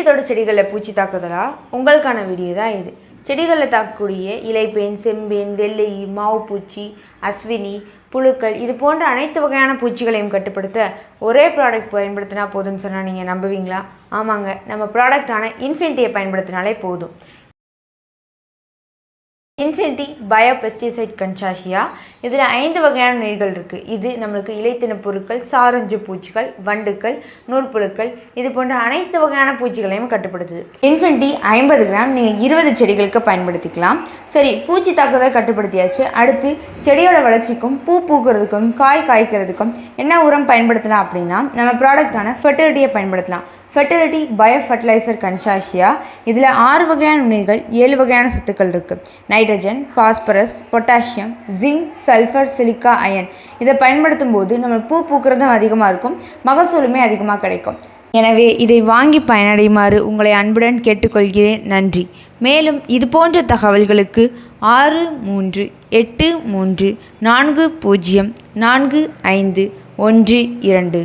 வீட்டுத்தோட்ட செடிகளில் பூச்சி தாக்குதலா உங்களுக்கான வீடியோ தான் இது. செடிகளில் தாக்கக்கூடிய இலைப்பேன், செம்பேன், வெள்ளை, மாவு பூச்சி, அஸ்வினி, புழுக்கள் இது போன்ற அனைத்து வகையான பூச்சிகளையும் கட்டுப்படுத்த ஒரே ப்ராடக்ட் பயன்படுத்தினா போதும்னு சொன்னால் நீங்கள் நம்புவீங்களா? ஆமாங்க, நம்ம ப்ராடக்டான இன்ஃபினிட்டியை பயன்படுத்தினாலே போதும். இன்ஃபினிட்டி பயோ பெஸ்டிசைட் கன்சாஷியா, இதில் 5 வகையான நுண்ணுயிர்கள் இருக்குது. இது நம்மளுக்கு இலைத்தின பொருட்கள், சாரஞ்சு பூச்சிகள், வண்டுக்கள், நூற்புழுக்கள் இது போன்ற அனைத்து வகையான பூச்சிகளையும் கட்டுப்படுத்துது. இன்ஃபினிட்டி 50 கிராம் நீங்கள் 20 செடிகளுக்கு பயன்படுத்திக்கலாம். சரி, பூச்சி தாக்குதல் கட்டுப்படுத்தியாச்சு. அடுத்து செடியோட வளர்ச்சிக்கும் பூ பூக்கிறதுக்கும் காய் காய்க்கிறதுக்கும் என்ன உரம் பயன்படுத்தலாம் அப்படின்னா நம்ம ப்ராடக்டான ஃபெர்டிலிட்டியை பயன்படுத்தலாம். ஃபெர்டிலிட்டி பயோ ஃபர்டிலைசர் கன்சாஷியா, இதில் 6 வகையான நுண்ணுயிர்கள், 7 வகையான சத்துக்கள் இருக்குது. Nitrogen, phosphorus, potassium, zinc, sulphur, silica, iron இதை பயன்படுத்தும் போது நம்ம பூ பூக்கிறதும் அதிகமாக இருக்கும், மகசூலுமே அதிகமாக கிடைக்கும். எனவே இதை வாங்கி பயனடையுமாறு உங்களை அன்புடன் கேட்டுக்கொள்கிறேன். நன்றி. மேலும் இது போன்ற தகவல்களுக்கு 6383404512